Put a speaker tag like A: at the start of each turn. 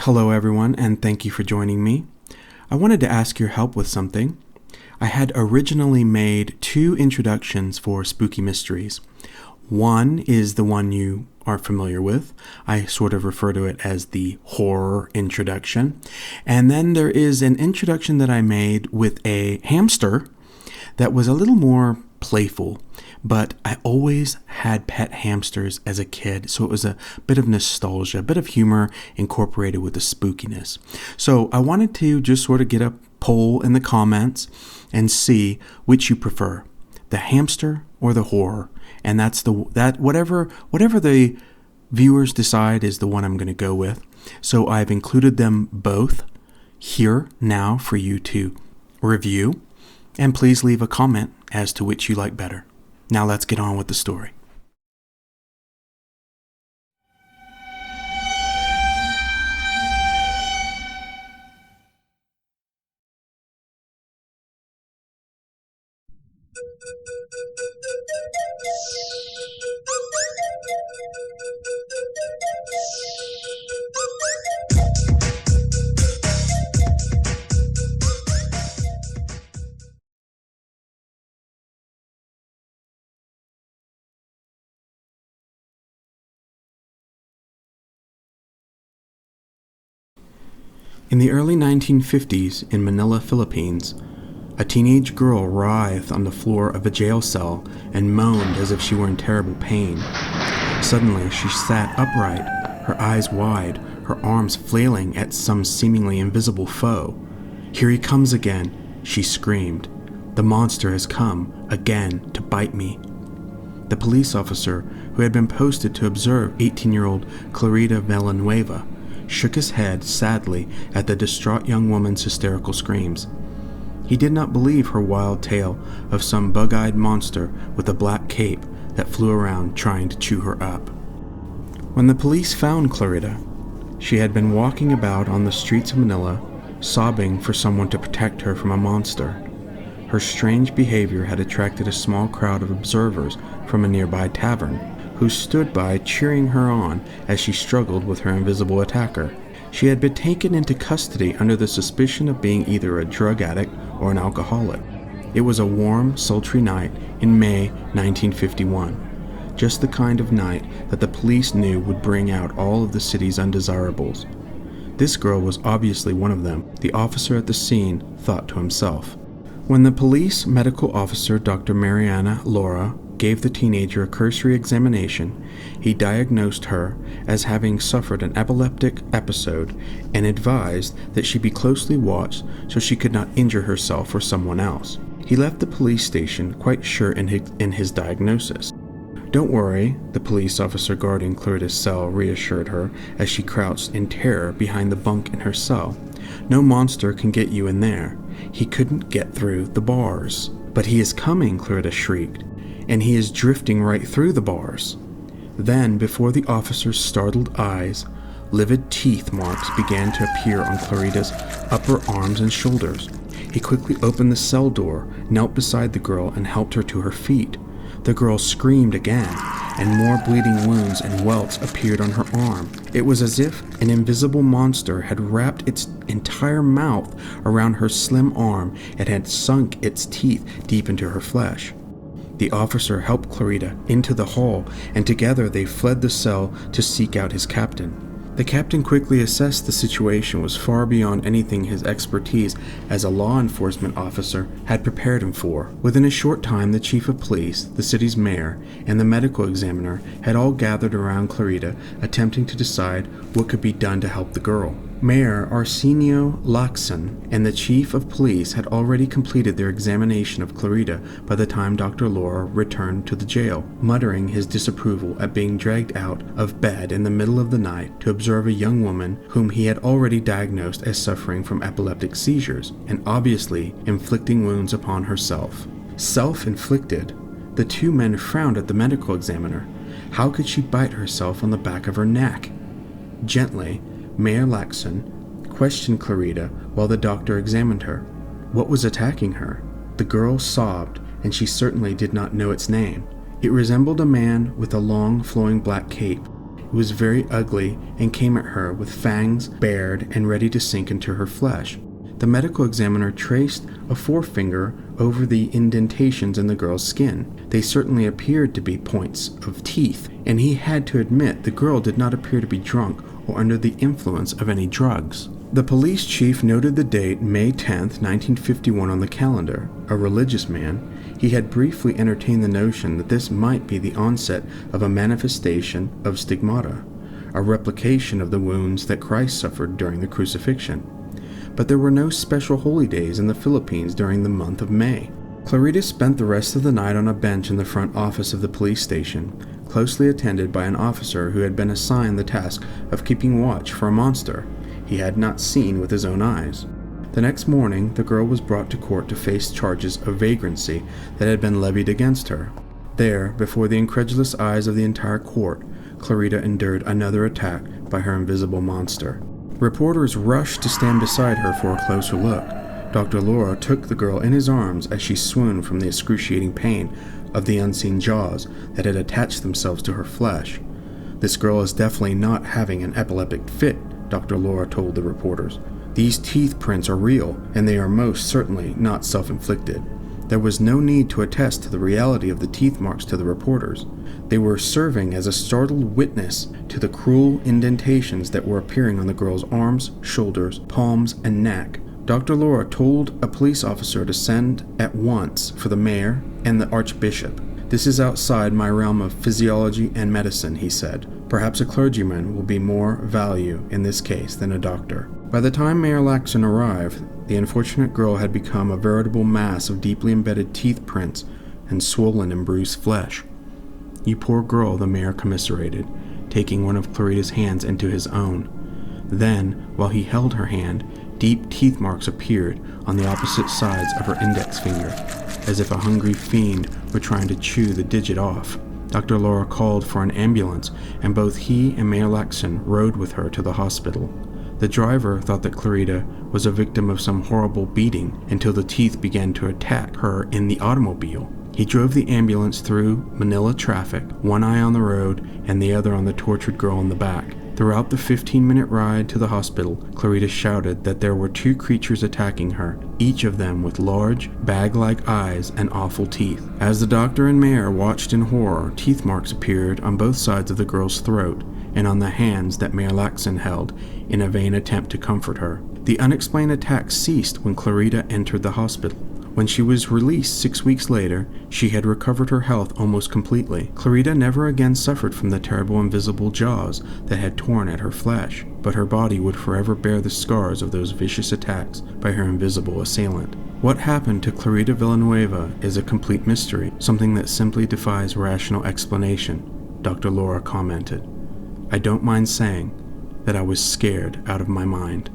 A: Hello everyone, and thank you for joining me. I wanted to ask your help with something. I had originally made 2 introductions for spooky mysteries. One is the one you are familiar with. I sort of refer to it as the horror introduction. And then there is an introduction that I made with a hamster that was a little more playful, but I always had pet hamsters as a kid, so it was a bit of nostalgia, a bit of humor incorporated with the spookiness. So I wanted to just sort of get a poll in the comments and see which you prefer, the hamster or the horror. And that's whatever the viewers decide is the one I'm going to go with. So I've included them both here now for you to review. And please leave a comment as to which you like better. Now let's get on with the story. In the early 1950s in Manila, Philippines, a teenage girl writhed on the floor of a jail cell and moaned as if she were in terrible pain. Suddenly, she sat upright, her eyes wide, her arms flailing at some seemingly invisible foe. "Here he comes again," she screamed. "The monster has come, again, to bite me." The police officer, who had been posted to observe 18-year-old Clarita Villanueva, shook his head sadly at the distraught young woman's hysterical screams. He did not believe her wild tale of some bug-eyed monster with a black cape that flew around trying to chew her up. When the police found Clarita, she had been walking about on the streets of Manila, sobbing for someone to protect her from a monster. Her strange behavior had attracted a small crowd of observers from a nearby tavern, who stood by cheering her on as she struggled with her invisible attacker. She had been taken into custody under the suspicion of being either a drug addict or an alcoholic. It was a warm, sultry night in May 1951, just the kind of night that the police knew would bring out all of the city's undesirables. This girl was obviously one of them, the officer at the scene thought to himself. When the police medical officer, Dr. Mariana Laura, gave the teenager a cursory examination, he diagnosed her as having suffered an epileptic episode and advised that she be closely watched so she could not injure herself or someone else. He left the police station quite sure in his diagnosis. "Don't worry," the police officer guarding Clarita's cell reassured her as she crouched in terror behind the bunk in her cell. "No monster can get you in there. He couldn't get through the bars." "But he is coming," Clarita shrieked. "And he is drifting right through the bars." Then, before the officer's startled eyes, livid teeth marks began to appear on Clarita's upper arms and shoulders. He quickly opened the cell door, knelt beside the girl, and helped her to her feet. The girl screamed again, and more bleeding wounds and welts appeared on her arm. It was as if an invisible monster had wrapped its entire mouth around her slim arm and had sunk its teeth deep into her flesh. The officer helped Clarita into the hall, and together they fled the cell to seek out his captain. The captain quickly assessed the situation was far beyond anything his expertise as a law enforcement officer had prepared him for. Within a short time, the chief of police, the city's mayor, and the medical examiner had all gathered around Clarita, attempting to decide what could be done to help the girl. Mayor Arsenio Lacson and the chief of police had already completed their examination of Clarita by the time Dr. Laura returned to the jail, muttering his disapproval at being dragged out of bed in the middle of the night to observe a young woman whom he had already diagnosed as suffering from epileptic seizures and obviously inflicting wounds upon herself. Self-inflicted? The 2 men frowned at the medical examiner. How could she bite herself on the back of her neck? Gently, Mayor Lacson questioned Clarita while the doctor examined her. What was attacking her? The girl sobbed, and she certainly did not know its name. It resembled a man with a long, flowing black cape. It was very ugly and came at her with fangs bared and ready to sink into her flesh. The medical examiner traced a forefinger over the indentations in the girl's skin. They certainly appeared to be points of teeth, and he had to admit the girl did not appear to be drunk or under the influence of any drugs. The police chief noted the date May 10th, 1951 on the calendar. A religious man, he had briefly entertained the notion that this might be the onset of a manifestation of stigmata, a replication of the wounds that Christ suffered during the crucifixion. But there were no special holy days in the Philippines during the month of May. Clarita spent the rest of the night on a bench in the front office of the police station, closely attended by an officer who had been assigned the task of keeping watch for a monster he had not seen with his own eyes. The next morning, the girl was brought to court to face charges of vagrancy that had been levied against her. There, before the incredulous eyes of the entire court, Clarita endured another attack by her invisible monster. Reporters rushed to stand beside her for a closer look. Dr. Laura took the girl in his arms as she swooned from the excruciating pain of the unseen jaws that had attached themselves to her flesh. "This girl is definitely not having an epileptic fit," Dr. Laura told the reporters. "These teeth prints are real, and they are most certainly not self-inflicted." There was no need to attest to the reality of the teeth marks to the reporters. They were serving as a startled witness to the cruel indentations that were appearing on the girl's arms, shoulders, palms, and neck. Dr. Laura told a police officer to send at once for the mayor and the archbishop. "This is outside my realm of physiology and medicine," he said. "Perhaps a clergyman will be more value in this case than a doctor." By the time Mayor Laxon arrived, the unfortunate girl had become a veritable mass of deeply embedded teeth prints and swollen and bruised flesh. "You poor girl," the mayor commiserated, taking one of Clarita's hands into his own. Then, while he held her hand, deep teeth marks appeared on the opposite sides of her index finger, as if a hungry fiend were trying to chew the digit off. Dr. Laura called for an ambulance, and both he and Mayor Laxon rode with her to the hospital. The driver thought that Clarita was a victim of some horrible beating until the teeth began to attack her in the automobile. He drove the ambulance through Manila traffic, one eye on the road and the other on the tortured girl in the back. Throughout the 15-minute ride to the hospital, Clarita shouted that there were two creatures attacking her, each of them with large, bag-like eyes and awful teeth. As the doctor and mayor watched in horror, teeth marks appeared on both sides of the girl's throat and on the hands that Mayor Laxon held in a vain attempt to comfort her. The unexplained attack ceased when Clarita entered the hospital. When she was released 6 weeks later, she had recovered her health almost completely. Clarita never again suffered from the terrible invisible jaws that had torn at her flesh, but her body would forever bear the scars of those vicious attacks by her invisible assailant. What happened to Clarita Villanueva is a complete mystery, something that simply defies rational explanation, Dr. Laura commented. "I don't mind saying that I was scared out of my mind."